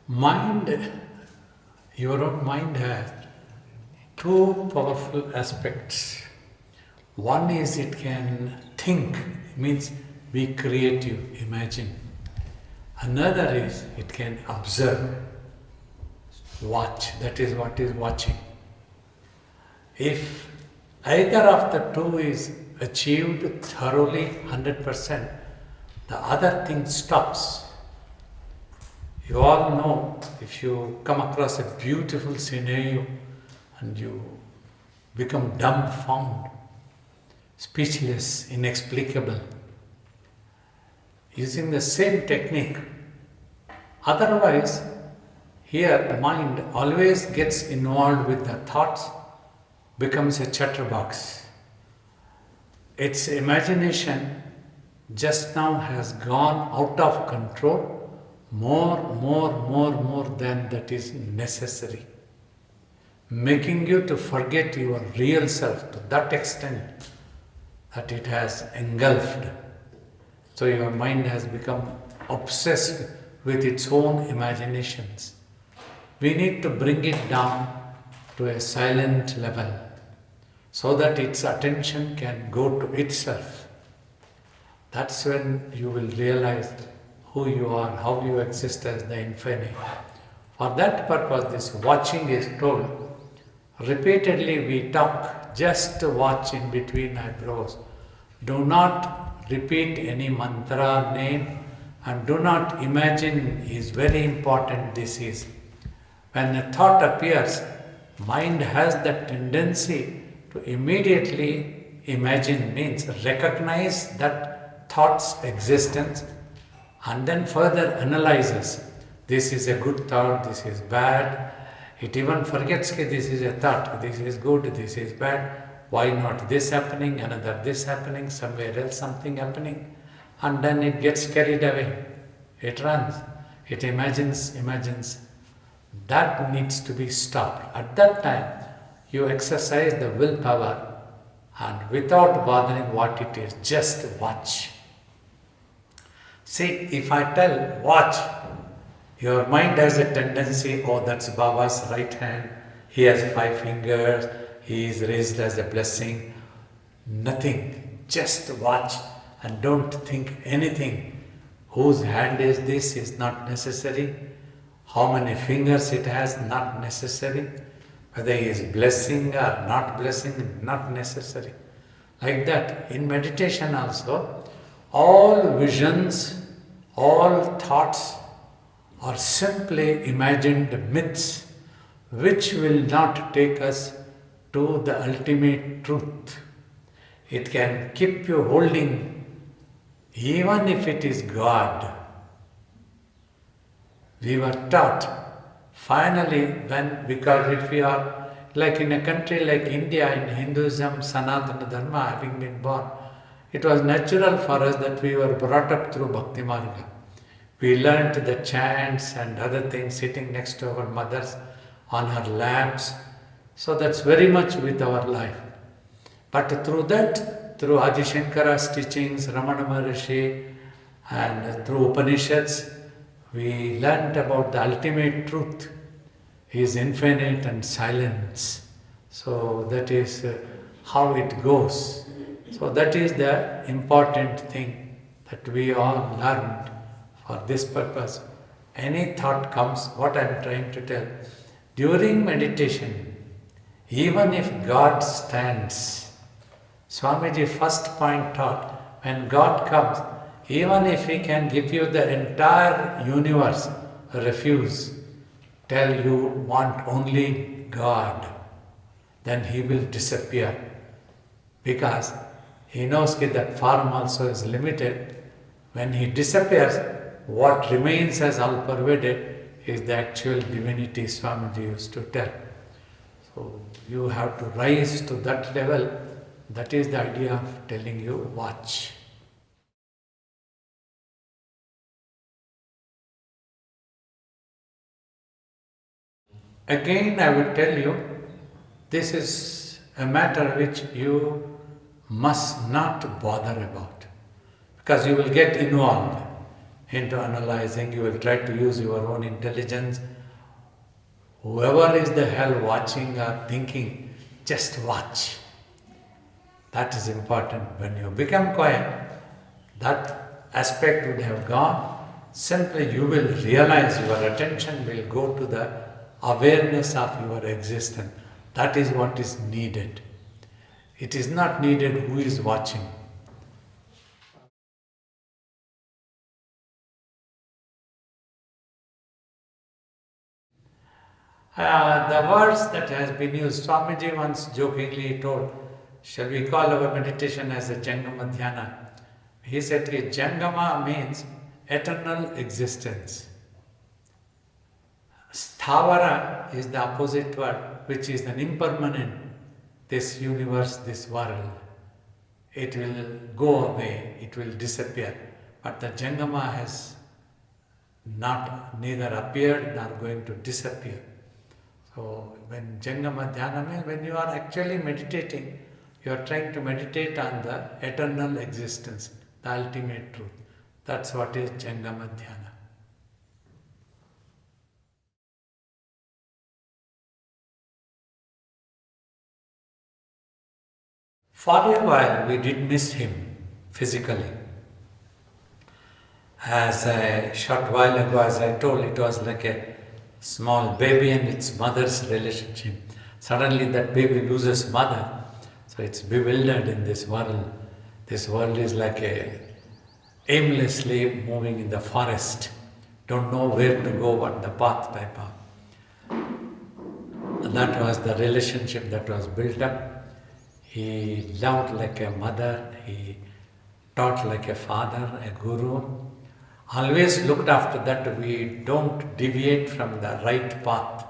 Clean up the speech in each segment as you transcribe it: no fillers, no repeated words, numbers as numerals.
Mind, your own mind has two powerful aspects. One is it can think, means be creative, imagine. Another is it can observe, watch, that is what is watching. If either of the two is achieved thoroughly 100%, the other thing stops. You all know, if you come across a beautiful scenario and you become dumbfounded, speechless, inexplicable, using the same technique. Otherwise, here the mind always gets involved with the thoughts, becomes a chatterbox. Its imagination just now has gone out of control, more than that is necessary, making you to forget your real self to that extent that it has engulfed. So your mind has become obsessed with its own imaginations. We need to bring it down to a silent level so that its attention can go to itself. That's when you will realize who you are, how you exist as the infinite. For that purpose, this watching is told. Repeatedly we talk, just watch in between eyebrows. Do not repeat any mantra name and do not imagine is very important this is. When a thought appears, mind has the tendency to immediately imagine, means recognize that thought's existence and then further analyzes. This is a good thought, this is bad. It even forgets that this is a thought, this is good, this is bad. Why not this happening, another this happening, somewhere else something happening. And then it gets carried away. It runs, it imagines. That needs to be stopped. At that time, you exercise the willpower and without bothering what it is, just watch. See, if I tell, watch, your mind has a tendency, oh, that's Baba's right hand, he has 5 fingers, he is raised as a blessing. Nothing, just watch and don't think anything. Whose hand is this is not necessary. How many fingers it has, not necessary. Whether he is blessing or not blessing, not necessary. Like that, in meditation also, all visions, all thoughts are simply imagined myths which will not take us to the ultimate truth. It can keep you holding even if it is God. We were taught finally because if we are like in a country like India, in Hinduism, Sanatana Dharma, having been born, it was natural for us that we were brought up through Bhakti Marga. We learnt the chants and other things sitting next to our mothers on her laps. So that's very much with our life. But through that, through Adi Shankara's teachings, Ramana Maharshi, and through Upanishads, we learnt about the ultimate truth. He is infinite and silence. So that is how it goes. So that is the important thing that we all learned for this purpose. Any thought comes, what I am trying to tell, during meditation, even if God stands, Swamiji first point taught, when God comes, even if He can give you the entire universe, refuse, tell you want only God, then He will disappear. Because He knows that form also is limited. When He disappears, what remains as all-pervaded is the actual divinity, Swamiji used to tell. So you have to rise to that level. That is the idea of telling you, watch. Again, I will tell you, this is a matter which you must not bother about, because you will get involved. into analyzing, you will try to use your own intelligence. Whoever is the hell watching or thinking, just watch. That is important. When you become quiet, that aspect would have gone. Simply you will realize, your attention will go to the awareness of your existence. That is what is needed. It is not needed who is watching. The words that has been used, Swamiji once jokingly told, shall we call our meditation as a Jangama Dhyana? He said, Jangama means eternal existence. Sthavara is the opposite word, which is an impermanent. This universe, this world, it will go away, it will disappear. But the Jangama has neither appeared nor going to disappear. So when Jangama Dhyana means, when you are actually meditating, you are trying to meditate on the eternal existence, the ultimate truth. That's what is Jangama Dhyana. For a while we did miss him physically. As a short while ago, as I told, it was like a small baby and its mother's relationship. Suddenly that baby loses mother, so it's bewildered in this world. This world is like a aimlessly moving in the forest, don't know where to go, what the path type of. That was the relationship that was built up. He loved like a mother, he taught like a father, a guru. Always looked after that we don't deviate from the right path.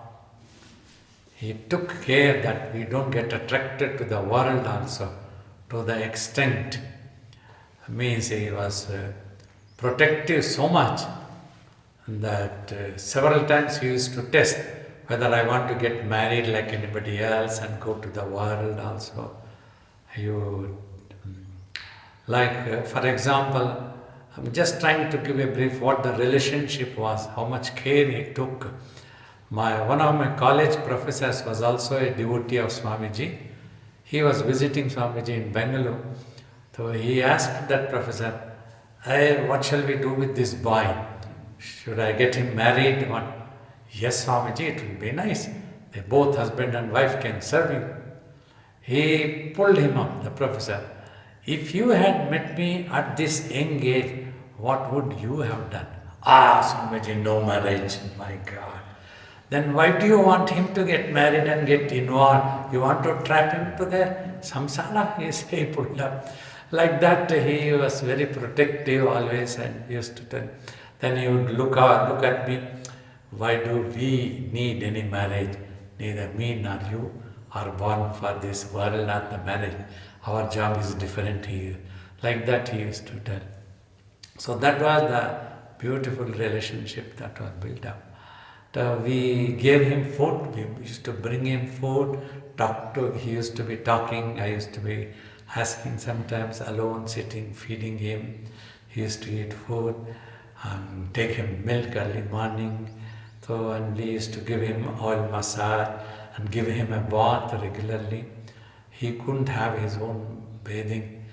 He took care that we don't get attracted to the world also, to the extent. Means he was protective so much that several times he used to test whether I want to get married like anybody else and go to the world also. For example, I'm just trying to give a brief what the relationship was, how much care he took. One of my college professors was also a devotee of Swamiji. He was visiting Swamiji in Bangalore. So he asked that professor, hey, what shall we do with this boy? Should I get him married? Yes, Swamiji, it will be nice. They both husband and wife can serve you. He pulled him up, the professor. If you had met me at this young age, what would you have done? Swamiji, no marriage, my God. Then why do you want him to get married and get involved? You want to trap him to the samsara? He pulled up. Like that, he was very protective always and used to tell. Then he would look at me. Why do we need any marriage? Neither me nor you are born for this world, not the marriage. Our job is different here. Like that he used to tell. So that was the beautiful relationship that was built up. We gave him food, we used to bring him food, he used to be talking, I used to be asking sometimes alone, sitting, feeding him. He used to eat food, take him milk early morning. And we used to give him oil massage and give him a bath regularly. He couldn't have his own bathing,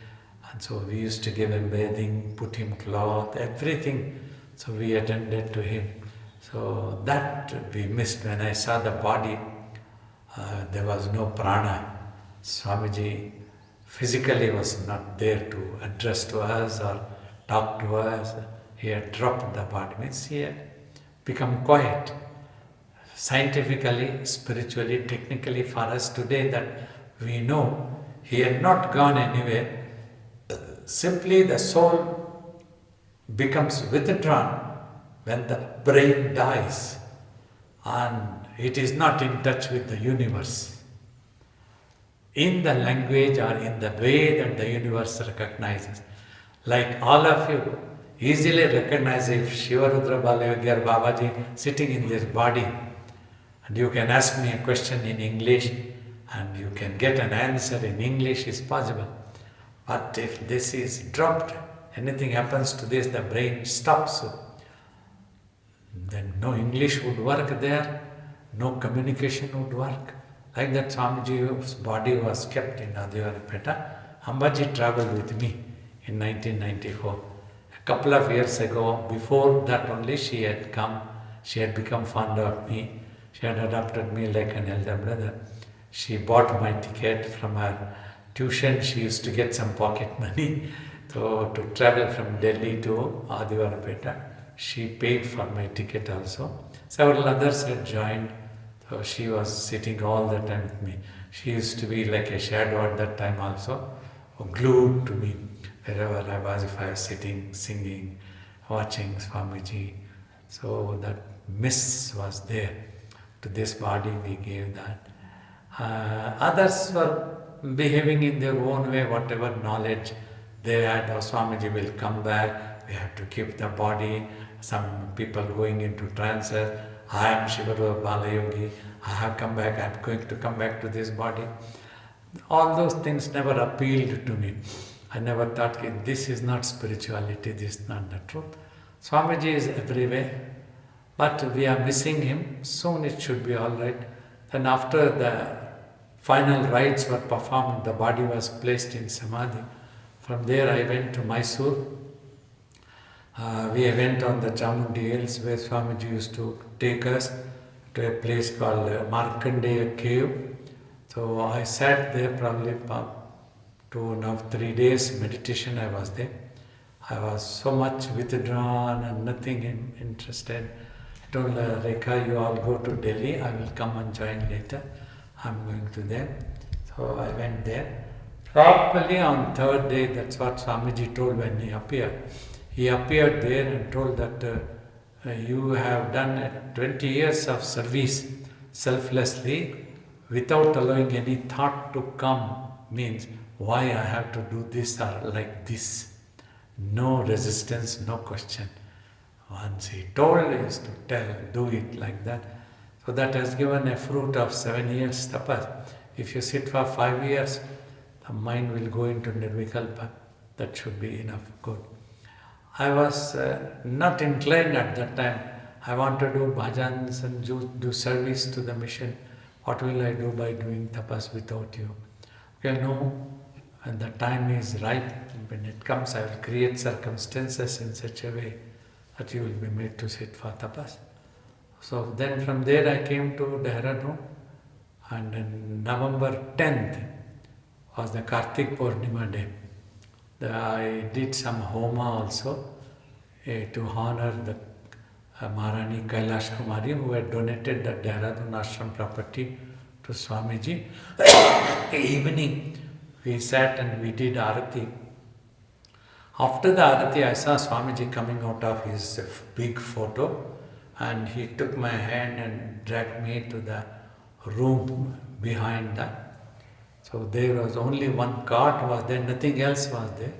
and so we used to give him bathing, put him cloth, everything. So we attended to him. So that we missed. When I saw the body, there was no prana. Swamiji physically was not there to address to us or talk to us. He had dropped the body. Means he had become quiet. Scientifically, spiritually, technically for us today that we know he had not gone anywhere. Simply the soul becomes withdrawn when the brain dies and it is not in touch with the universe. In the language or in the way that the universe recognizes. Like all of you easily recognize if Shivaratri, Balayogi or Babaji sitting in this body, and you can ask me a question in English and you can get an answer in English is possible. But if this is dropped, anything happens to this, the brain stops. Then no English would work there, no communication would work. Like that Swamiji's body was kept in Adivarapeta. Ambaji traveled with me in 1994. A couple of years ago, before that only she had come, she had become fond of me. She had adopted me like an elder brother. She bought my ticket from her tuition. She used to get some pocket money to travel from Delhi to Adivarapeta. She paid for my ticket also. Several others had joined. So she was sitting all the time with me. She used to be like a shadow at that time also, glued to me wherever I was, if I was sitting, singing, watching Swamiji. So that miss was there. To this body we gave that. Others were behaving in their own way, whatever knowledge they had. Oh, Swamiji will come back, we have to keep the body. Some people going into trances. I am Shivabalayogi, I have come back, I am going to come back to this body. All those things never appealed to me. I never thought, this is not spirituality, this is not the truth. Swamiji is everywhere, but we are missing him. Soon it should be all right. Then after the final rites were performed, the body was placed in Samadhi. From there I went to Mysore. We went on the Chamundi Hills where Swamiji used to take us to a place called Markandeya Cave. So I sat there probably about 3 days meditation I was there. I was so much withdrawn and nothing interested. I told Rekha, you all go to Delhi, I will come and join later. I'm going to there. So I went there. Properly on third day, that's what Swamiji told when he appeared. He appeared there and told that you have done 20 years of service selflessly without allowing any thought to come, means why I have to do this or like this. No resistance, no question. Once he told, he used to tell, do it like that. So that has given a fruit of 7 years tapas. If you sit for 5 years, the mind will go into nirvikalpa. That should be enough good. I was not inclined at that time. I want to do bhajans and do service to the mission. What will I do by doing tapas without you? Okay, no, and the time is right. When it comes, I will create circumstances in such a way that you will be made to sit for tapas. So then from there I came to Dehradun, and on November 10th was the Kartik Purnima day. I did some homa also to honor the Maharani Kailash Kumari, who had donated the Dehradun ashram property to Swamiji. Evening we sat and we did arati. After the arati I saw Swamiji coming out of his big photo, and he took my hand and dragged me to the room behind that. So there was only one cot was there, nothing else was there.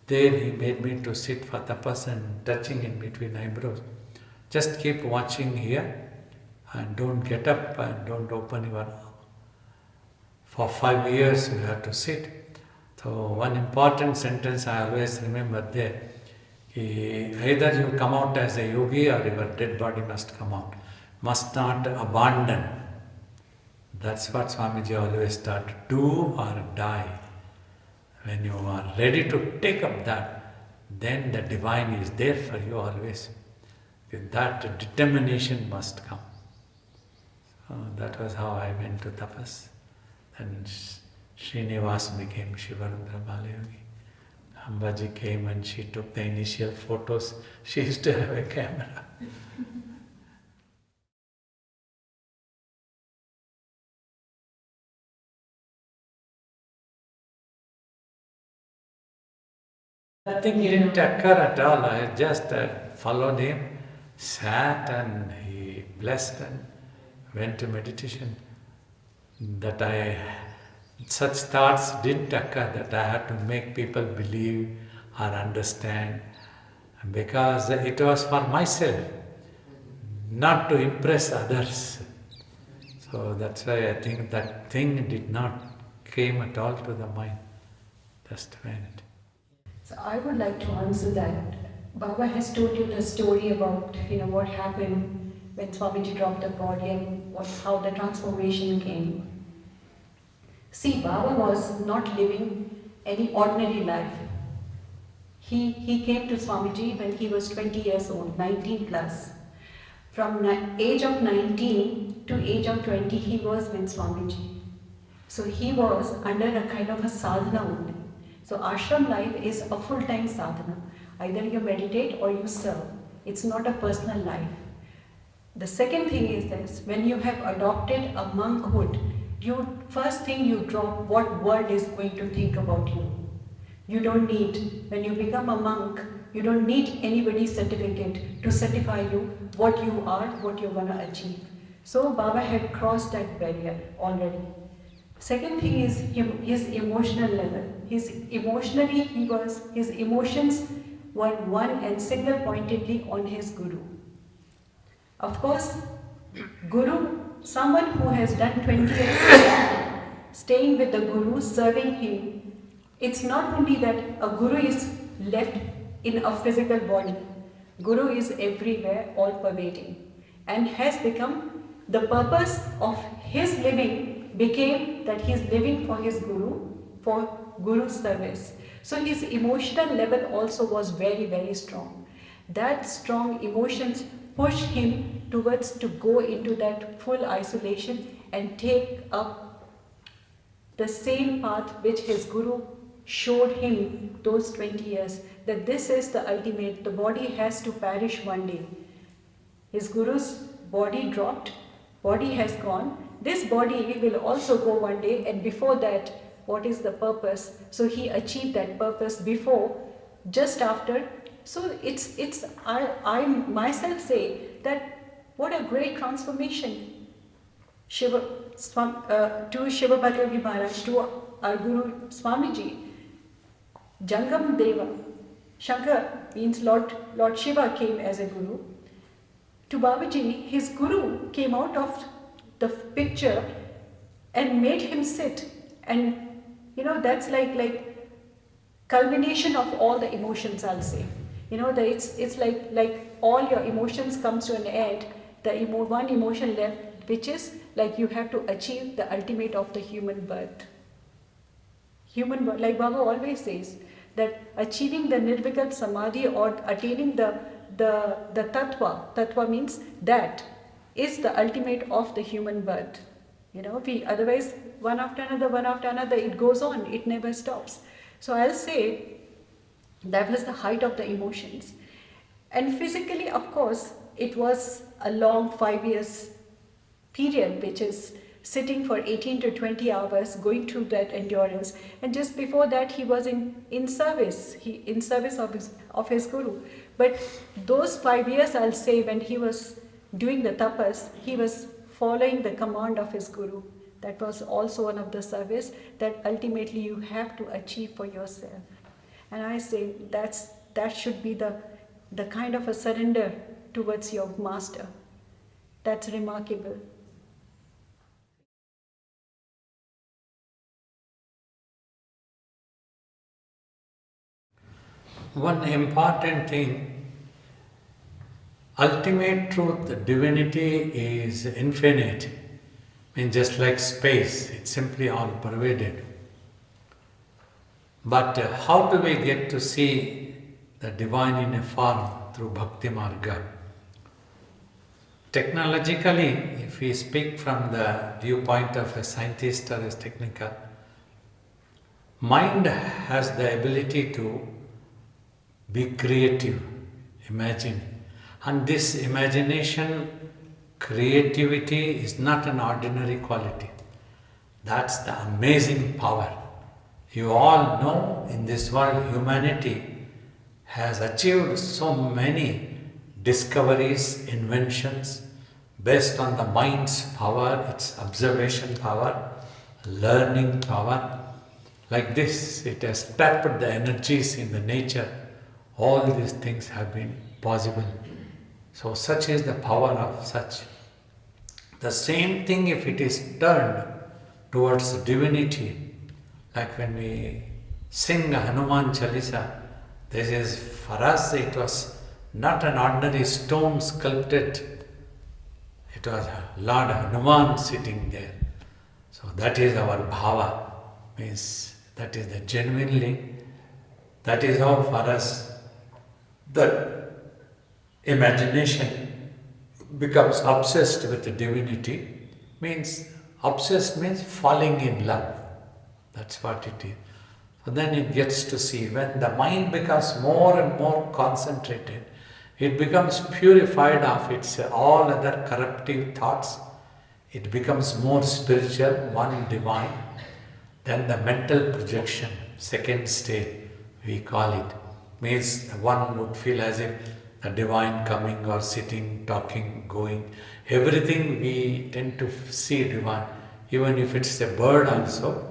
There he made me to sit for tapas and touching in between eyebrows. Just keep watching here and don't get up and don't open your mouth. For 5 years you have to sit. So one important sentence I always remember there. Either you come out as a yogi or your dead body must come out. Must not abandon. That's what Swamiji always taught. Do or die. When you are ready to take up that, then the divine is there for you always. With that determination must come. So that was how I went to tapas. Then Srinivas became Shivaratri Balayogi. Ambaji came and she took the initial photos. She used to have a camera. Nothing didn't occur at all. I just followed him, sat and he blessed and went to meditation. Such thoughts didn't occur that I had to make people believe or understand, because it was for myself, not to impress others. So that's why I think that thing did not came at all to the mind. Just went. So I would like to answer that. Baba has told you the story about what happened when Swamiji dropped the body and how the transformation came. See, Baba was not living any ordinary life. He came to Swamiji when he was 20 years old, 19 plus. From age of 19 to age of 20, he was with Swamiji. So he was under a kind of a sadhana only. So ashram life is a full-time sadhana. Either you meditate or you serve. It's not a personal life. The second thing is this: when you have adopted a monkhood, first thing you drop what world is going to think about you. You don't need, when you become a monk, you don't need anybody's certificate to certify you what you are, what you're going to achieve. So Baba had crossed that barrier already. Second thing is his emotional level. His emotions were one and single pointedly on his Guru. Of course, Guru, someone who has done 20 years staying with the Guru, serving him, it's not only that a Guru is left in a physical body. Guru is everywhere, all pervading, and has become the purpose of his living became that he is living for his Guru, for Guru's service. So his emotional level also was very, very strong. That strong emotions pushed him towards to go into that full isolation and take up the same path which his Guru showed him those 20 years, that this is the ultimate, the body has to perish one day. His Guru's body dropped, body has gone, this body will also go one day, and before that, what is the purpose? So he achieved that purpose before, just after. So I myself say that what a great transformation to Shivabalayogi Maharaj, to our Guru Swamiji. Jangama Deva, Shankar means Lord Shiva came as a Guru. To Babaji, his Guru came out of the picture and made him sit, and that's like culmination of all the emotions, I'll say. It's like all your emotions comes to an end. The one emotion left, which is like you have to achieve the ultimate of the human birth. Like Baba always says, that achieving the nirvikat samadhi or attaining the tattva means that is the ultimate of the human birth. We otherwise one after another, it goes on, it never stops. So I'll say that was the height of the emotions. And physically, of course, it was a long 5 years period, which is sitting for 18 to 20 hours, going through that endurance. And just before that, he was in service, in service of his Guru. But those 5 years, I'll say, when he was doing the tapas, he was following the command of his Guru. That was also one of the service that ultimately you have to achieve for yourself. And I say that should be the kind of a surrender towards your master. That's remarkable. One important thing, ultimate truth, the divinity is infinite. I mean, just like space, it's simply all pervaded. But how do we get to see the divine in a form through Bhakti Marga? Technologically, if we speak from the viewpoint of a scientist or a technical, mind has the ability to be creative, imagine. And this imagination, creativity is not an ordinary quality. That's the amazing power. You all know in this world, humanity has achieved so many discoveries, inventions, based on the mind's power, its observation power, learning power. Like this, it has tapped the energies in the nature. All these things have been possible. So such is the power of such. The same thing if it is turned towards divinity, like when we sing Hanuman Chalisa, This is, for us, it was not an ordinary stone sculpted. It was Lord Hanuman sitting there. So that is our bhava, means that is the genuinely, that is how for us the imagination becomes obsessed with the divinity, means obsessed means falling in love. That's what it is. So then it gets to see, when the mind becomes more and more concentrated, it becomes purified of its all other corruptive thoughts. It becomes more spiritual, one divine. Then the mental projection, second state, we call it, means one would feel as if the divine coming or sitting, talking, going. Everything we tend to see divine, even if it's a bird also.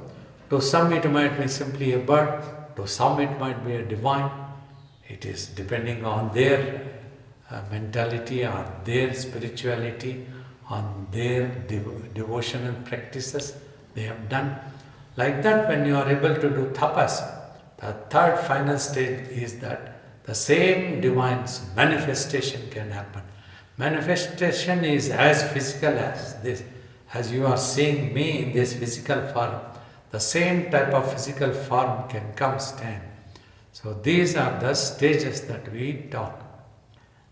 To some it might be simply a bird, to some it might be a divine. It is depending on their mentality, on their spirituality, on their devotional practices they have done. Like that, when you are able to do tapas, the third final stage is that the same divine's manifestation can happen. Manifestation is as physical as this. As you are seeing me in this physical form, the same type of physical form can come stand. So these are the stages that we talk.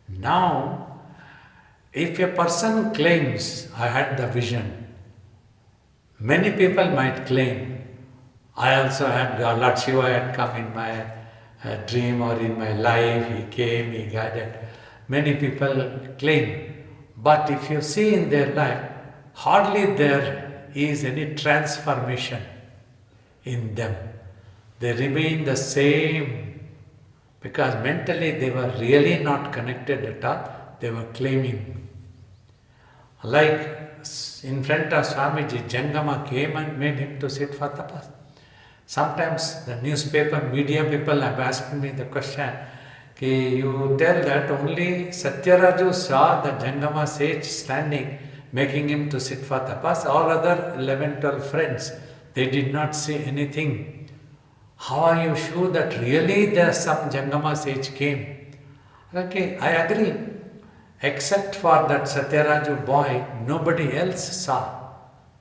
Now, if a person claims, I had the vision, many people might claim, I also had God, Lord Shiva had come in my dream or in my life, he came, he guided. Many people claim, but if you see in their life, hardly there is any transformation in them. They remain the same, because mentally they were really not connected at all, they were claiming. Like in front of Swamiji, Jangama came and made him to sit for tapas. Sometimes the newspaper, media people have asked me the question, you tell that only Satyaraju saw the Jangama sage standing, making him to sit for tapas. All other 11, 12 friends, they did not see anything. How are you sure that really there some Jangama sage came? Okay, I agree. Except for that Satyaraju boy, nobody else saw.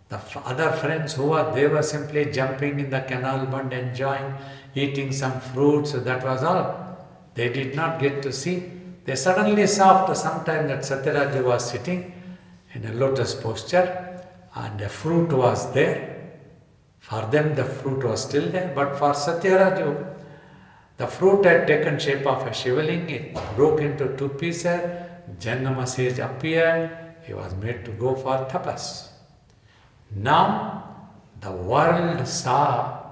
The other friends who were, they were simply jumping in the canal bund, enjoying, eating some fruits, that was all. They did not get to see. They suddenly saw after some time that Satyaraju was sitting in a lotus posture and a fruit was there. For them the fruit was still there, but for Satyaraju, the fruit had taken shape of a shivaling, it broke into two pieces, Jangama sage appeared, he was made to go for tapas. Now the world saw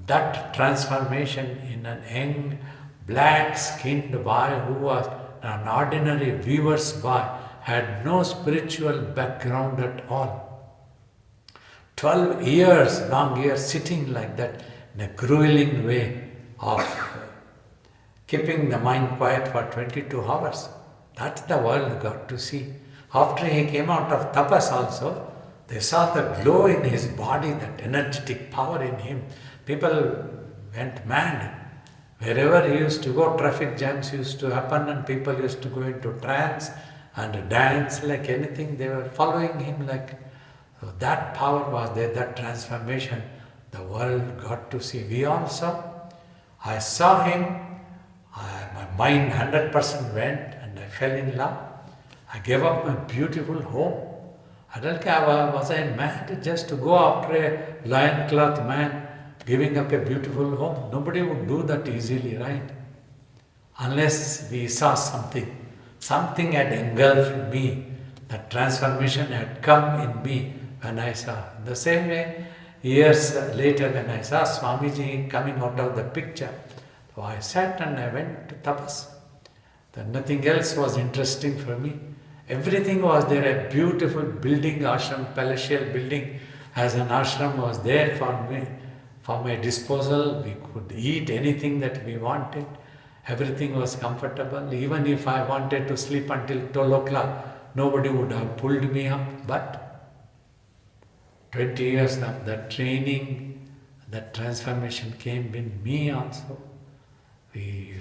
that transformation in an young, black-skinned boy who was an ordinary weaver's boy, had no spiritual background at all. 12 years, long years, sitting like that in a grueling way of keeping the mind quiet for 22 hours. That the world got to see. After he came out of tapas also, they saw the glow in his body, that energetic power in him. People went mad. Wherever he used to go, traffic jams used to happen and people used to go into trance and dance like anything. They were following him like. So that power was there, that transformation, the world got to see. We also, I saw him, my mind 100% went and I fell in love. I gave up my beautiful home. I don't care, was I mad just to go after a loincloth man giving up a beautiful home? Nobody would do that easily, right? Unless we saw something. Something had engulfed me. That transformation had come in me. When I saw, the same way, years later when I saw Swamiji coming out of the picture, so I sat and I went to tapas. Then nothing else was interesting for me. Everything was there, a beautiful building, ashram, palatial building, as an ashram was there for me, for my disposal. We could eat anything that we wanted. Everything was comfortable. Even if I wanted to sleep until 12 o'clock, nobody would have pulled me up. But 20 years of that training, that transformation came in me also. We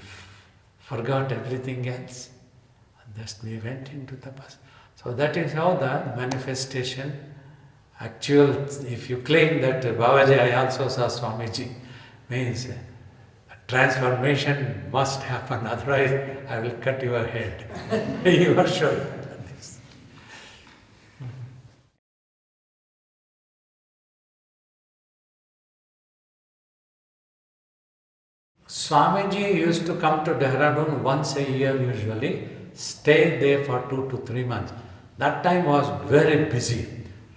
forgot everything else. And thus we went into tapas. So that is how the manifestation, actual, if you claim that Babaji, I also saw Swamiji, means transformation must happen, otherwise I will cut your head. You are sure of this. Swamiji used to come to Dehradun once a year usually, stay there for 2 to 3 months. That time was very busy,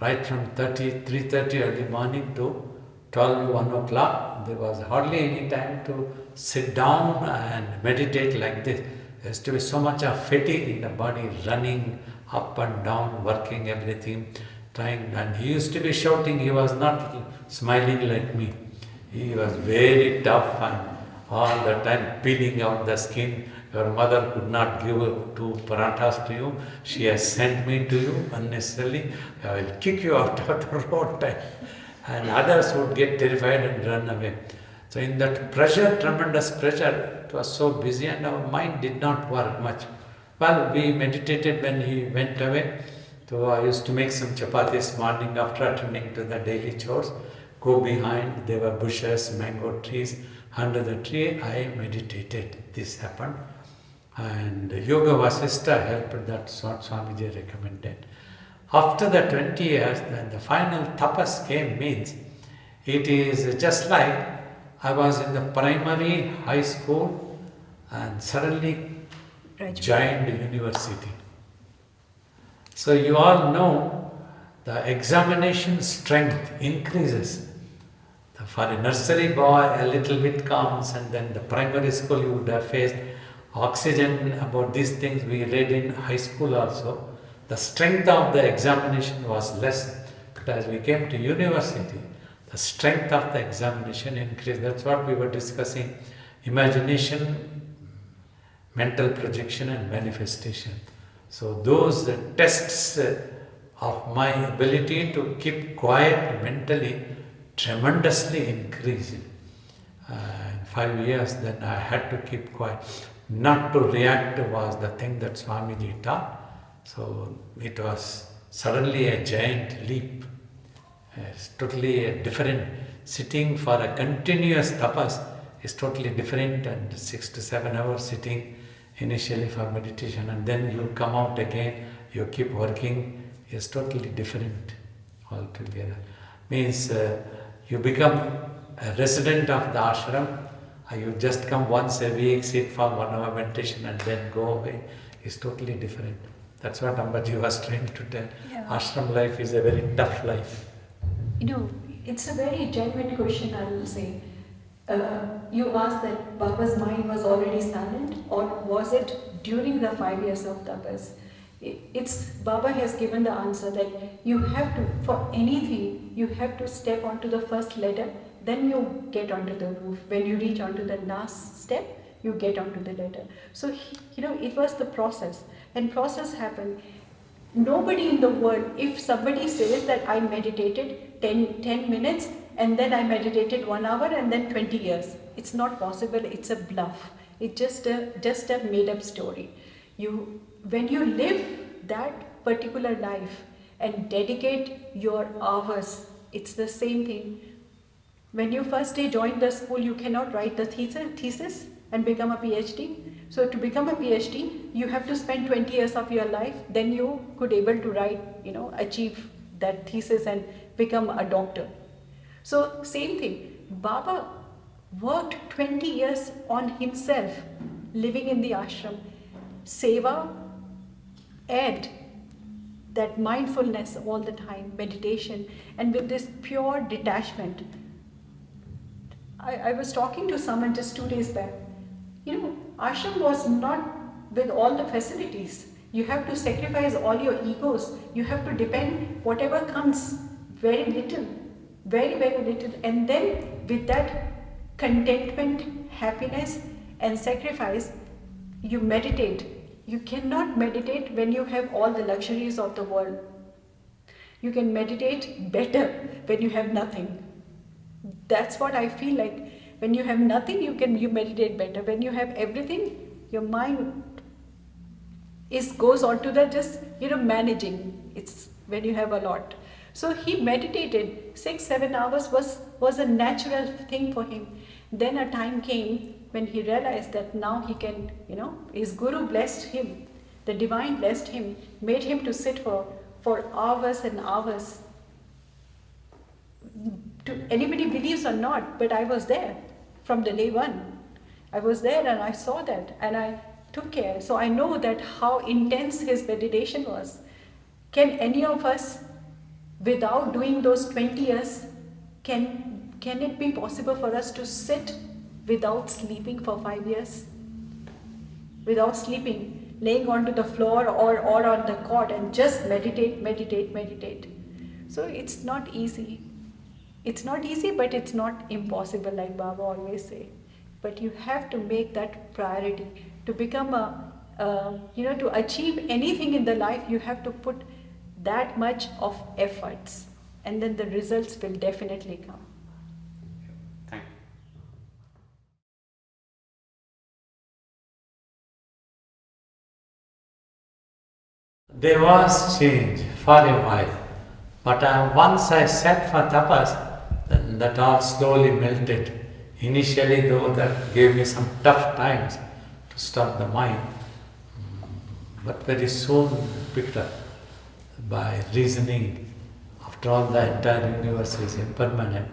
right from 3:30 early morning to 12, 1 o'clock. There was hardly any time to sit down and meditate like this. There used to be so much of fatigue in the body, running up and down, working everything, trying. And he used to be shouting, he was not smiling like me. He was very tough and all the time peeling out the skin. Your mother could not give 2 parathas to you. She has sent me to you unnecessarily. I will kick you out of the road time. And others would get terrified and run away. So in that pressure, tremendous pressure, it was so busy and our mind did not work much. Well, we meditated when he went away. So I used to make some chapatis morning after attending to the daily chores. Go behind, there were bushes, mango trees. Under the tree, I meditated. This happened. And Yoga Vasista helped, that's what Swamiji recommended. After the 20 years, then the final tapas came, means it is just like I was in the primary high school and suddenly joined university. So you all know the examination strength increases. For a nursery boy, a little bit comes, and then the primary school you would have faced oxygen, about these things we read in high school also. The strength of the examination was less, but as we came to university, the strength of the examination increased. That's what we were discussing: imagination, mental projection, and manifestation. So those tests of my ability to keep quiet mentally tremendously increased. In 5 years, then I had to keep quiet. Not to react was the thing that Swamiji taught. So it was suddenly a giant leap. It's totally a different. Sitting for a continuous tapas is totally different, and 6 to 7 hours sitting initially for meditation, and then you come out again, you keep working, is totally different altogether. Means you become a resident of the ashram, you just come once a week, sit for 1 hour meditation and then go away. It's totally different. That's what Ambaji was trying to tell. Yeah. Ashram life is a very tough life. It's a very genuine question, I will say. You asked that Baba's mind was already silent, or was it during the 5 years of tapas? Baba has given the answer that you have to, for anything, you have to step onto the first ladder, then you get onto the roof. When you reach onto the last step, you get onto the ladder. So, it was the process, and process happened. Nobody in the world, if somebody says that I meditated 10 minutes and then I meditated 1 hour and then 20 years, it's not possible. It's a bluff. It's just a made-up story. When you live that particular life and dedicate your hours, it's the same thing. When you first day join the school, you cannot write the thesis and become a PhD. So to become a PhD, you have to spend 20 years of your life, then you could able to write, achieve that thesis and become a doctor. So same thing, Baba worked 20 years on himself, living in the ashram. Seva and that mindfulness all the time, meditation, and with this pure detachment. I was talking to someone just 2 days back. Ashram was not with all the facilities. You have to sacrifice all your egos. You have to depend whatever comes, very little, very, very little. And then with that contentment, happiness and sacrifice, you meditate. You cannot meditate when you have all the luxuries of the world. You can meditate better when you have nothing. That's what I feel like. when you have nothing, you meditate better. When you have everything, your mind goes on to the just managing. It's when you have a lot. So he meditated 6-7 hours was a natural thing for him. Then a time came when he realized that now he can, his guru blessed him, the divine blessed him, made him to sit for hours and hours. To anybody believes or not, but I was there from the day one. I was there and I saw that and I took care. So I know that how intense his meditation was. Can any of us, without doing those 20 years, can it be possible for us to sit without sleeping for 5 years? Without sleeping, laying onto the floor or on the cot and just meditate. So it's not easy. It's not easy, but it's not impossible, like Baba always say. But you have to make that priority. To become to achieve anything in the life, you have to put that much of efforts, and then the results will definitely come. Thank you. There was change for a while, but once I sat for tapas, then that all slowly melted. Initially, though, that gave me some tough times to stop the mind, but very soon picked up by reasoning. After all, the entire universe is impermanent.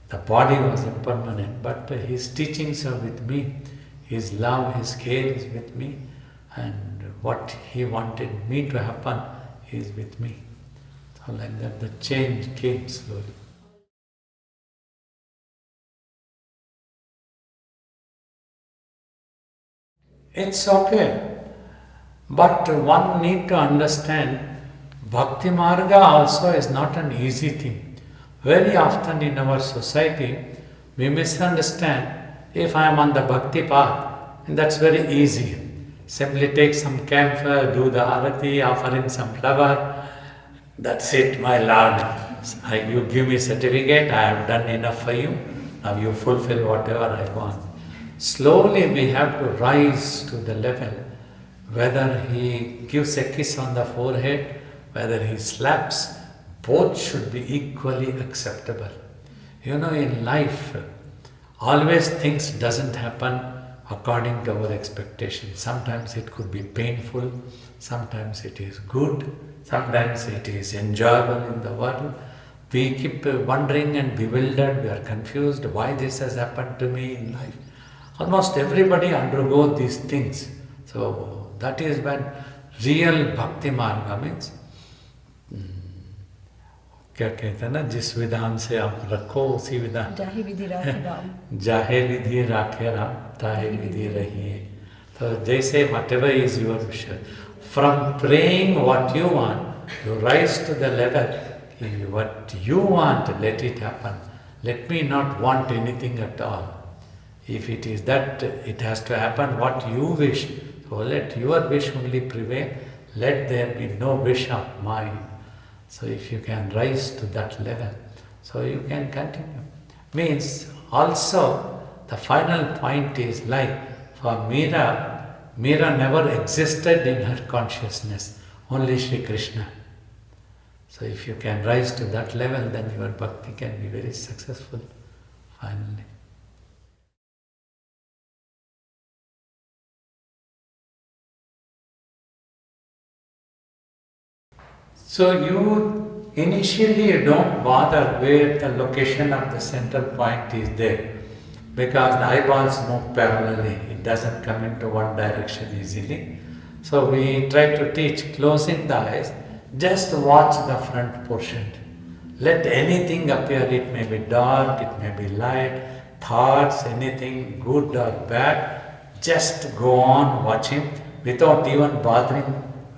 The body was impermanent, but his teachings are with me. His love, his care is with me, and what he wanted me to happen is with me. So like that, the change came slowly. It's okay, but one need to understand Bhakti Marga also is not an easy thing. Very often in our society, we misunderstand if I am on the Bhakti path, and that's very easy. Simply take some camphor, do the arati, offer in some flower. That's it, my Lord. You give me certificate, I have done enough for you. Now you fulfill whatever I want. Slowly we have to rise to the level, whether he gives a kiss on the forehead, whether he slaps, both should be equally acceptable. In life, always things doesn't happen according to our expectations. Sometimes it could be painful, sometimes it is good, sometimes it is enjoyable in the world. We keep wondering and bewildered, we are confused, why this has happened to me in life. Almost everybody undergo these things. So that is when real Bhakti Marga means, क्या कहते हैं ना, जिस विधान से आप रखो उसी विधान, जाहे विधि राखे राम, जाहे विधि राखे राम, ताहे विधि रहिए. So they say whatever is your wish. From praying what you want, you rise to the level, what you want, let it happen. Let me not want anything at all. If it is that it has to happen what you wish, so let your wish only prevail, let there be no wish of mine. So if you can rise to that level, so you can continue. Means also the final point is like for Meera never existed in her consciousness, only Shri Krishna. So if you can rise to that level, then your bhakti can be very successful finally. So you initially don't bother where the location of the central point is there, because the eyeballs move parallelly, it doesn't come into one direction easily. So we try to teach closing the eyes, just watch the front portion. Let anything appear, it may be dark, it may be light, thoughts, anything good or bad, just go on watching without even bothering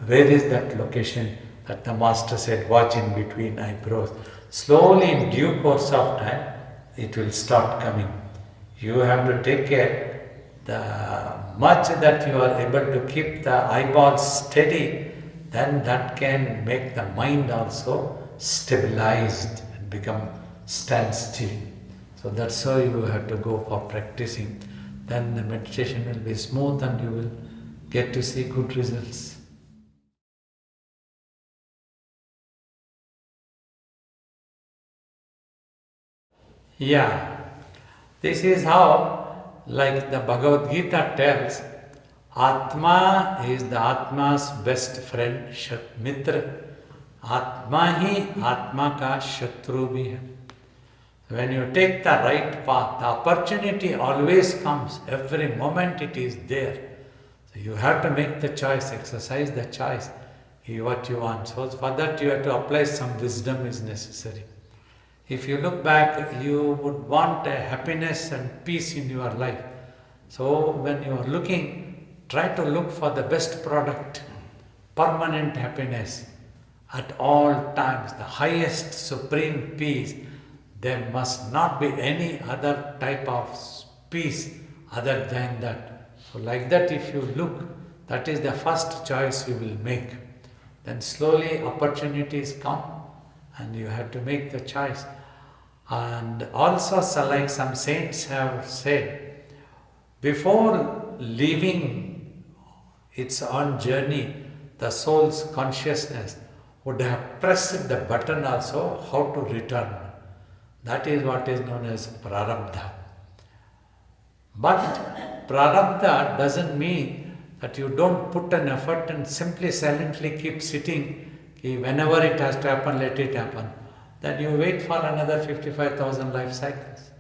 where is that location. That the master said, watch in between eyebrows. Slowly, in due course of time, it will start coming. You have to take care. The much that you are able to keep the eyeballs steady, then that can make the mind also stabilized and become stand still. So that's how you have to go for practicing. Then the meditation will be smooth and you will get to see good results. Yeah, this is how, like the Bhagavad Gita tells, Atma is the Atma's best friend, Mitra. Atma hi Atma ka Shatru bhi hai. When you take the right path, the opportunity always comes. Every moment it is there. So you have to make the choice, exercise the choice, what you want. So for that you have to apply some wisdom is necessary. If you look back, you would want a happiness and peace in your life. So when you are looking, try to look for the best product, permanent happiness at all times, the highest supreme peace. There must not be any other type of peace other than that. So like that if you look, that is the first choice you will make. Then slowly opportunities come and you have to make the choice. And also, so like some saints have said, before leaving its own journey, the soul's consciousness would have pressed the button also how to return. That is what is known as prarabdha. But prarabdha doesn't mean that you don't put an effort and simply silently keep sitting. Whenever it has to happen, let it happen. Then you wait for another 55,000 life cycles.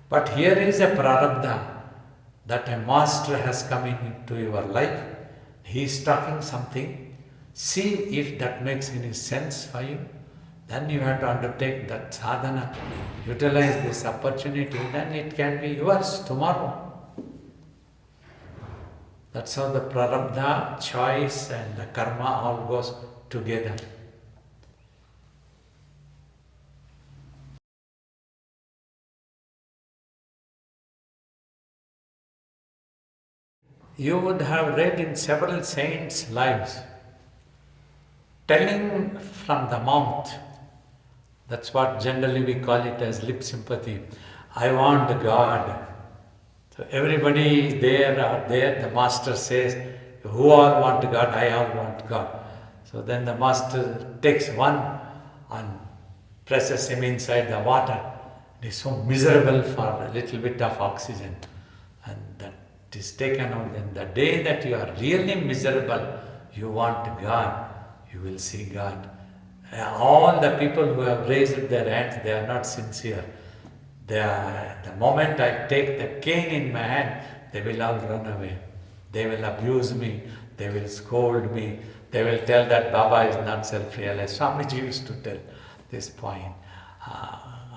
But here is a prarabdha that a master has come into your life. He is talking something. See if that makes any sense for you. Then you have to undertake that sadhana. Utilize this opportunity, then it can be yours tomorrow. That's how the prarabdha, choice and the karma all goes together. You would have read in several saints' lives, telling from the mouth, that's what generally we call it as lip sympathy, I want God. So everybody is there or there, the master says, who all want God? I all want God. So then the master takes one and presses him inside the water. He is so miserable for a little bit of oxygen. And that is taken out. Then the day that you are really miserable, you want God, you will see God. All the people who have raised their hands, they are not sincere. The moment I take the cane in my hand, they will all run away. They will abuse me, they will scold me, they will tell that Baba is not self-realized. Swamiji used to tell this point.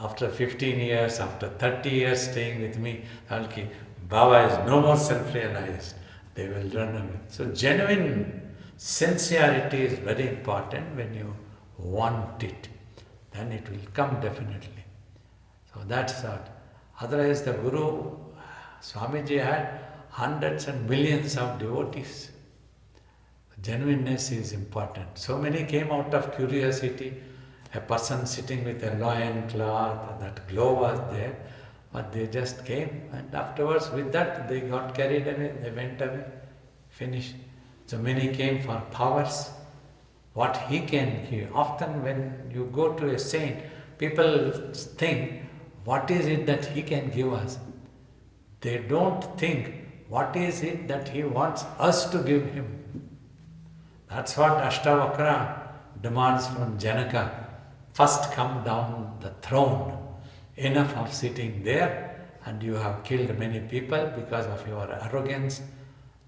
After 15 years, after 30 years staying with me, Baba is no more self-realized. They will run away. So genuine sincerity is very important when you want it. Then it will come definitely. So that's that. Otherwise the Guru, Swamiji had hundreds and millions of devotees. Genuineness is important. So many came out of curiosity. A person sitting with a loin cloth, that glow was there, but they just came and afterwards with that they got carried away, they went away, finished. So many came for powers, what he can give. Often when you go to a saint, people think, what is it that he can give us? They don't think, what is it that he wants us to give him? That's what Ashtavakra demands from Janaka. First come down the throne. Enough of sitting there, and you have killed many people because of your arrogance.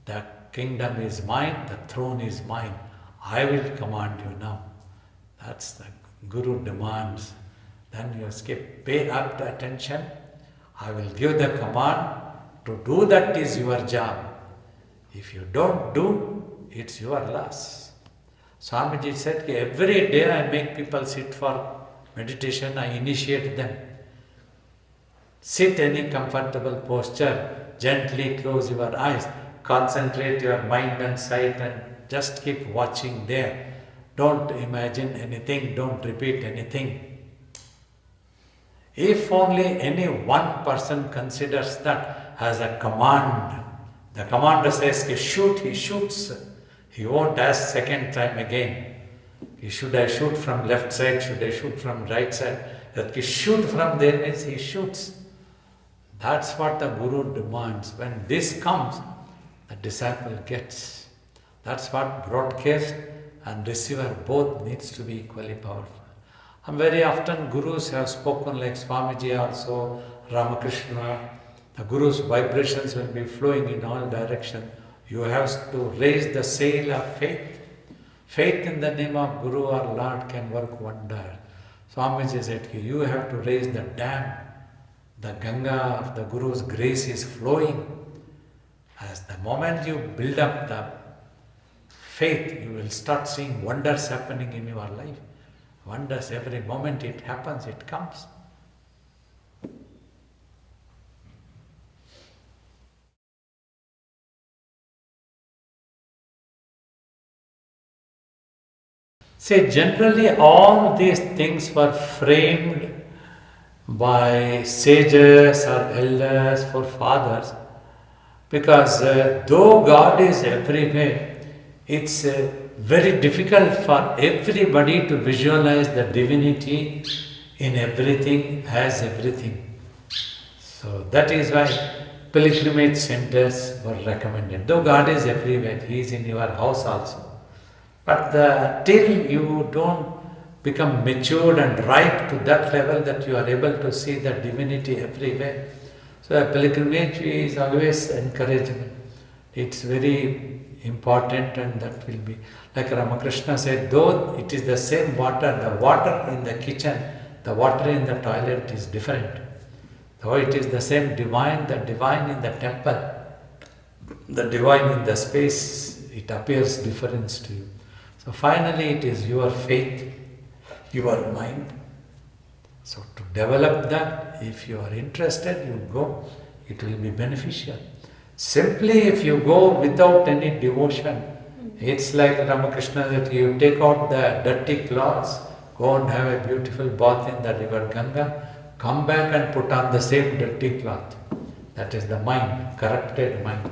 The kingdom is mine, the throne is mine. I will command you now. That's the Guru demands. Then you skip, pay up the attention. I will give the command. To do that is your job. If you don't do, it's your loss. Swamiji said, every day I make people sit for meditation, I initiate them. Sit any comfortable posture, gently close your eyes, concentrate your mind and sight and just keep watching there. Don't imagine anything, don't repeat anything. If only any one person considers that as a command, the commander says, shoot, he shoots. He won't ask second time again. Should I shoot from left side? Should I shoot from right side? That shoot from there means he shoots. That's what the Guru demands. When this comes, the disciple gets. That's what broadcast and receiver both needs to be equally powerful. And very often Gurus have spoken like Swamiji also, Ramakrishna. The Guru's vibrations will be flowing in all directions. You have to raise the sail of faith. Faith in the name of Guru or Lord can work wonder. Swamiji said, you have to raise the dam. The Ganga of the Guru's grace is flowing. As the moment you build up the faith, you will start seeing wonders happening in your life. Wonders, every moment it happens, it comes. See, generally all these things were framed by sages or elders, forefathers, because though God is everywhere, it's very difficult for everybody to visualize the divinity in everything, as everything. So that is why pilgrimage centers were recommended. Though God is everywhere, He is in your house also. But till you don't become matured and ripe to that level that you are able to see the divinity everywhere. So a pilgrimage is always encouragement. It's very important, and that will be, like Ramakrishna said, though it is the same water, the water in the kitchen, the water in the toilet is different. Though it is the same divine, the divine in the temple, the divine in the space, it appears difference to you. So finally it is your faith, your mind. So to develop that, if you are interested, you go, it will be beneficial. Simply if you go without any devotion, it's like Ramakrishna that you take out the dirty clothes, go and have a beautiful bath in the river Ganga, come back and put on the same dirty cloth. That is the mind, corrupted mind.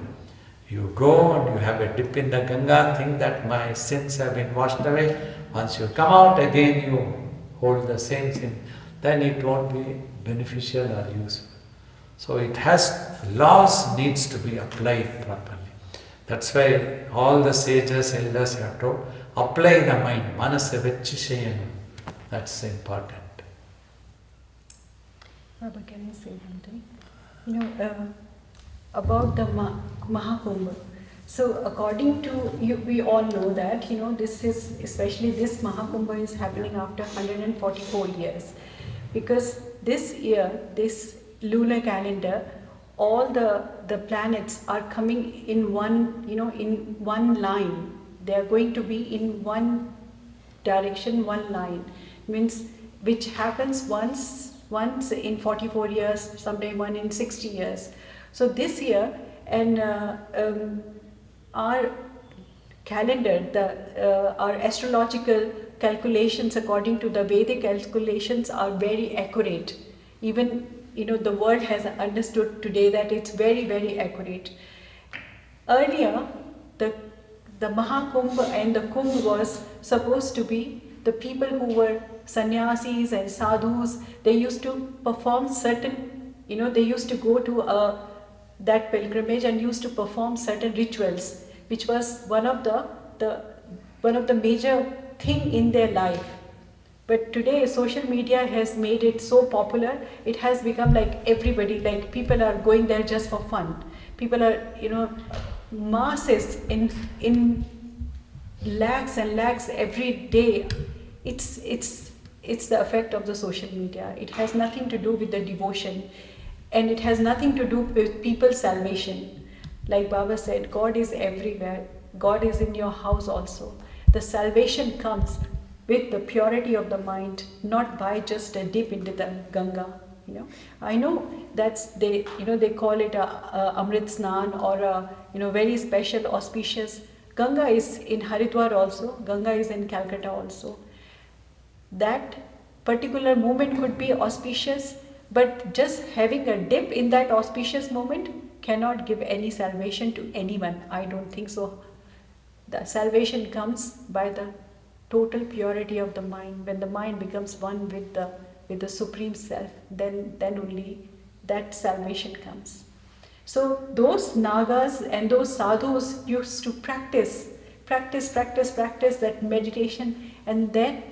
You go and you have a dip in the Ganga, think that my sins have been washed away. Once you come out again, you hold the same sin. Then it won't be beneficial or useful. So it has, laws needs to be applied properly. That's why all the sages, elders have to apply the mind. Manasa vechishayana. That's important. Baba, can I say something? About the Maha Kumbh. So according to you, we all know that, this is, especially this Maha Kumbh is happening after 144 years. Because this year, this lunar calendar, all the planets are coming in one, in one line. They are going to be in one direction, one line. Means, which happens once in 44 years, sometime one in 60 years. So this year, and our calendar, our astrological calculations according to the Vedic calculations are very accurate. Even, the world has understood today that it's very, very accurate. Earlier, the Maha Kumbh and the Kumbh was supposed to be the people who were sannyasis and sadhus. They used to perform certain, they used to go to that pilgrimage and used to perform certain rituals, which was one of the major thing in their life. But today social media has made it so popular, it has become like everybody, like people are going there just for fun. People are, masses in lakhs and lakhs every day. It's the effect of the social media. It has nothing to do with the devotion. And it has nothing to do with people's salvation. Like Baba said, God is everywhere. God is in your house also. The salvation comes with the purity of the mind, not by just a dip into the Ganga. I know that's they call it a Amrit Snan or a very special, auspicious. Ganga is in Haridwar also. Ganga is in Calcutta also. That particular moment could be auspicious But just having a dip in that auspicious moment cannot give any salvation to anyone. I don't think so. The salvation comes by the total purity of the mind. When the mind becomes one with the Supreme Self, then only that salvation comes. So those Nagas and those sadhus used to practice that meditation, and then,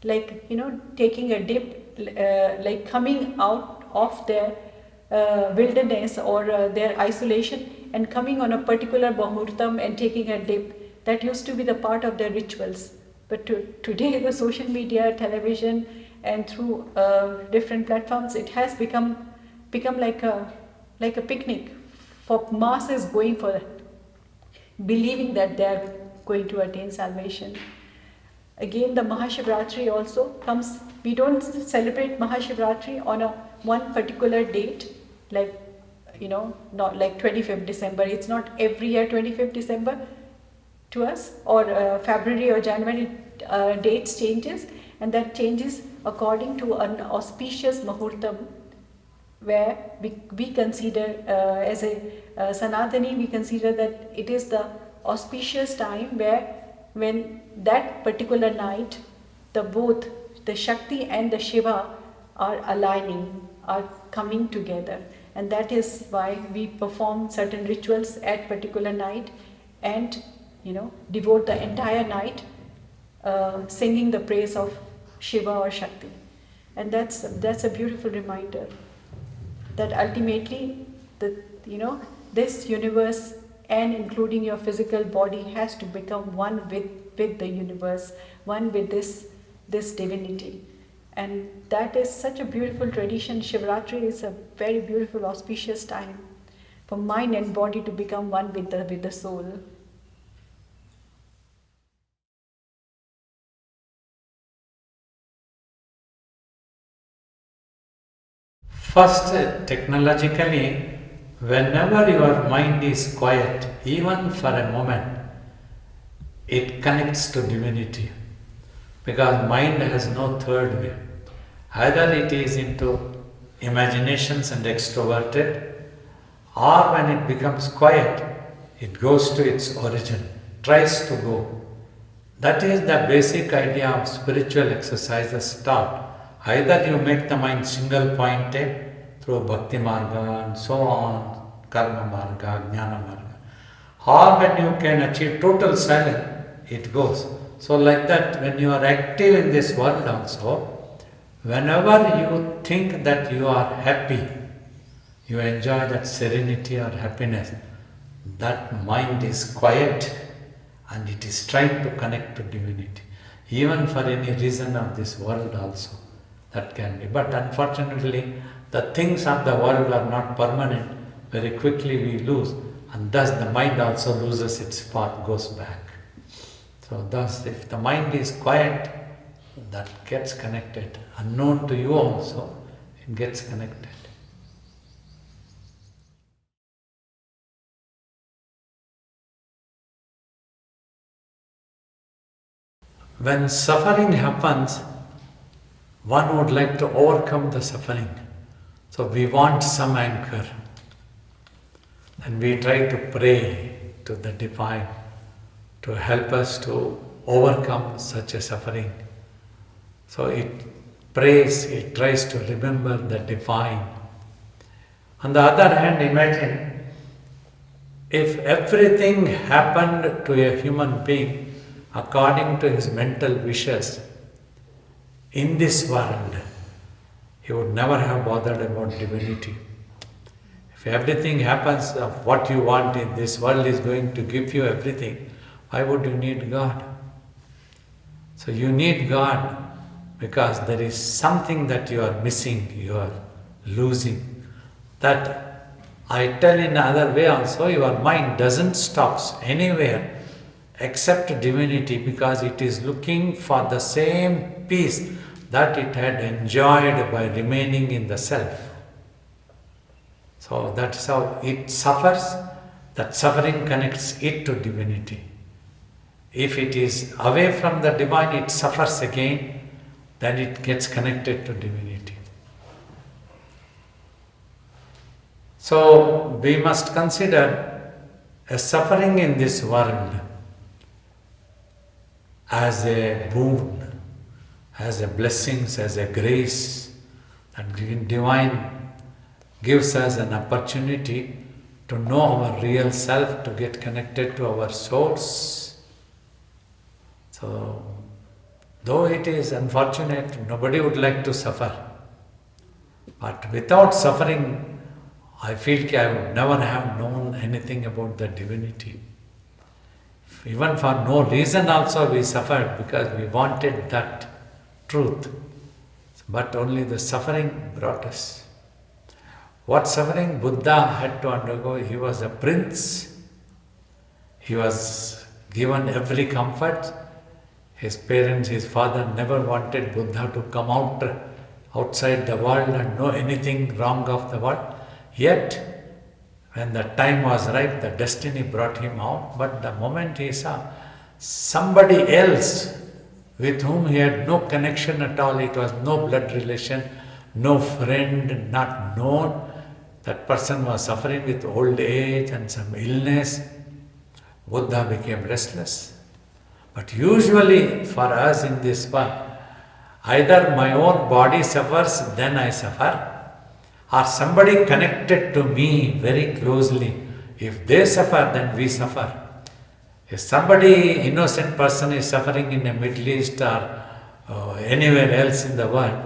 like, taking a dip, like coming out of their wilderness or their isolation and coming on a particular Bahurtam and taking a dip. That used to be the part of their rituals. But today, the social media, television, and through different platforms, it has become like a picnic for masses going for it, believing that they are going to attain salvation. Again, the Mahashivratri also comes. We don't celebrate Mahashivratri on one particular date, like, not like 25th December. It's not every year 25th December to us, or February or January. Dates changes, and that changes according to an auspicious Muhurtam, where we consider, as a Sanatani, we consider that it is the auspicious time when that particular night, both the Shakti and the Shiva are aligning, are coming together. And that is why we perform certain rituals at particular night and, devote the entire night singing the praise of Shiva or Shakti. And that's a beautiful reminder that ultimately this universe, and including your physical body, has to become one with the universe, one with this divinity. And that is such a beautiful tradition. Shivaratri is a very beautiful, auspicious time for mind and body to become one with the soul. First, technologically, whenever your mind is quiet, even for a moment, it connects to divinity. Because mind has no third way. Either it is into imaginations and extroverted, or when it becomes quiet, it goes to its origin, tries to go. That is the basic idea of spiritual exercises taught. Either you make the mind single pointed through Bhakti Marga and so on, Karma Marga, Jnana Marga, or when you can achieve total silence, it goes. So like that, when you are active in this world also, whenever you think that you are happy, you enjoy that serenity or happiness, that mind is quiet and it is trying to connect to divinity. Even for any reason of this world also, that can be. But unfortunately, the things of the world are not permanent. Very quickly we lose, and thus the mind also loses its path, goes back. So thus, if the mind is quiet, that gets connected. Unknown to you also, it gets connected. When suffering happens, one would like to overcome the suffering. So we want some anchor. And we try to pray to the Divine to help us to overcome such a suffering. So it prays, it tries to remember the Divine. On the other hand, imagine if everything happened to a human being according to his mental wishes in this world, he would never have bothered about divinity. If everything happens of what you want in this world is going to give you everything, why would you need God? So you need God because there is something that you are missing, you are losing. That I tell in another way also, your mind doesn't stop anywhere except divinity, because it is looking for the same peace that it had enjoyed by remaining in the self. So that's how it suffers. That suffering connects it to divinity. If it is away from the divine, it suffers again, then it gets connected to divinity. So we must consider a suffering in this world as a boon, as a blessings, as a grace, and divine gives us an opportunity to know our real self, to get connected to our source. So, though it is unfortunate, nobody would like to suffer. But without suffering, I feel I would never have known anything about the divinity. Even for no reason also we suffered because we wanted that truth. But only the suffering brought us. What suffering Buddha had to undergo? He was a prince. He was given every comfort. His parents, his father never wanted Buddha to come outside the world and know anything wrong of the world. Yet, when the time was right, the destiny brought him out. But the moment he saw somebody else with whom he had no connection at all, it was no blood relation, no friend, not known, that person was suffering with old age and some illness, Buddha became restless. But usually for us in this world, either my own body suffers, then I suffer, or somebody connected to me very closely, if they suffer, then we suffer. If somebody, innocent person is suffering in the Middle East or anywhere else in the world,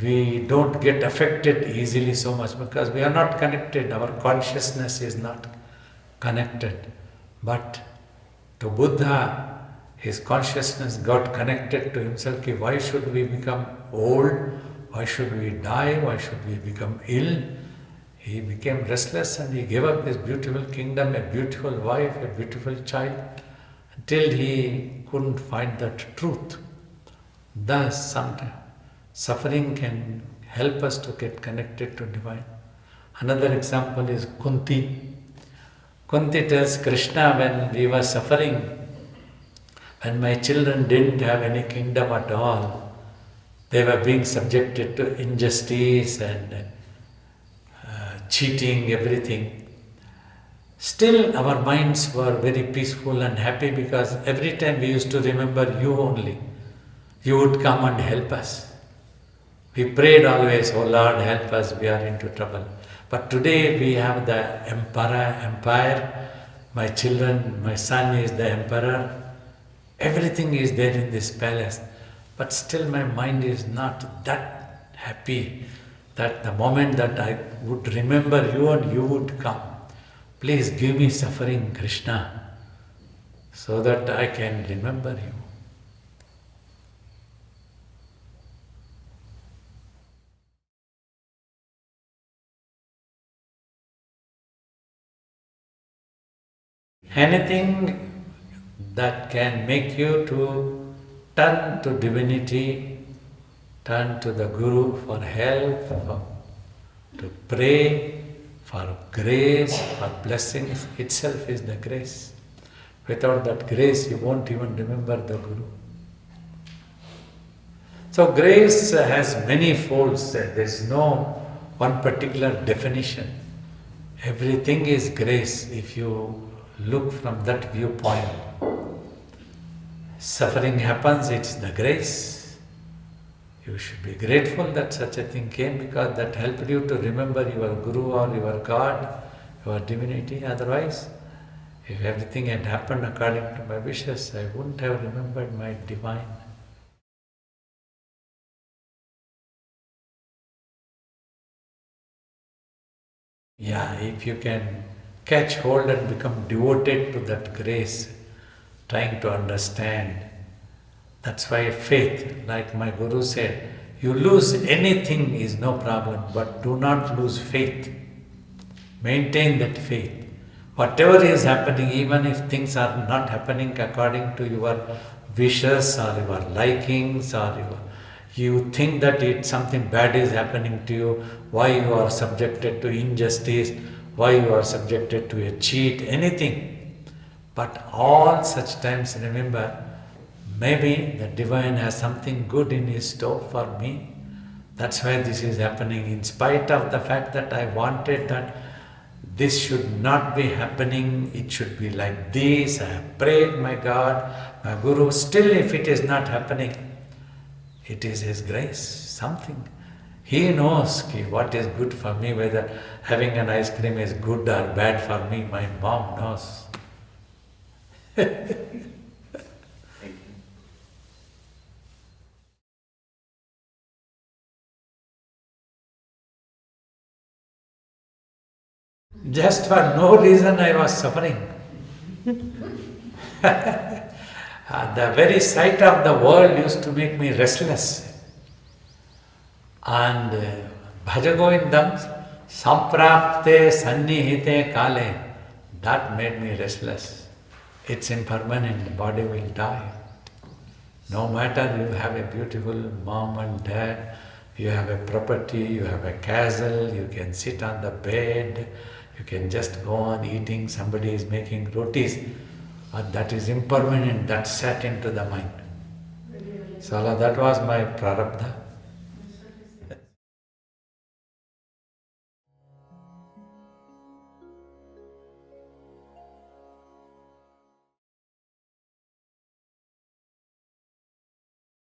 we don't get affected easily so much because we are not connected, our consciousness is not connected. But to Buddha, his consciousness got connected to himself. Why should we become old? Why should we die? Why should we become ill? He became restless and he gave up his beautiful kingdom, a beautiful wife, a beautiful child, until he couldn't find that truth. Thus, sometimes suffering can help us to get connected to divine. Another example is Kunti. Kunti tells Krishna, when we were suffering, when my children didn't have any kingdom at all, they were being subjected to injustice and cheating, everything. Still our minds were very peaceful and happy because every time we used to remember you only. You would come and help us. We prayed always, oh Lord, help us, we are into trouble. But today we have the empire, my children, my son is the emperor, everything is there in this palace. But still my mind is not that happy that the moment that I would remember you and you would come. Please give me suffering, Krishna, so that I can remember you. Anything that can make you to turn to divinity, turn to the Guru for help, to pray, for grace, for blessings, itself is the grace. Without that grace, you won't even remember the Guru. So grace has many folds. There is no one particular definition. Everything is grace if you look from that viewpoint. Suffering happens, it's the grace. You should be grateful that such a thing came because that helped you to remember your Guru or your God, your divinity. Otherwise, if everything had happened according to my wishes, I wouldn't have remembered my divine. Yeah, if you can catch hold and become devoted to that grace, trying to understand. That's why faith, like my Guru said, you lose anything is no problem, but do not lose faith. Maintain that faith. Whatever is happening, even if things are not happening according to your wishes or your likings or you think that something bad is happening to you, why you are subjected to injustice, why you are subjected to a cheat, anything. But all such times remember, maybe the divine has something good in his store for me. That's why this is happening. In spite of the fact that I wanted that this should not be happening, it should be like this, I have prayed my God, my Guru, still if it is not happening, it is His grace, something. He knows what is good for me, whether having an ice cream is good or bad for me, my mom knows. Just for no reason I was suffering. The very sight of the world used to make me restless. And Bhajagovindam samprapte sannihite kale, that made me restless. It's impermanent, the body will die. No matter you have a beautiful mom and dad, you have a property, you have a castle, you can sit on the bed, you can just go on eating, somebody is making rotis, but that is impermanent, that sat into the mind. So that was my prarabdha.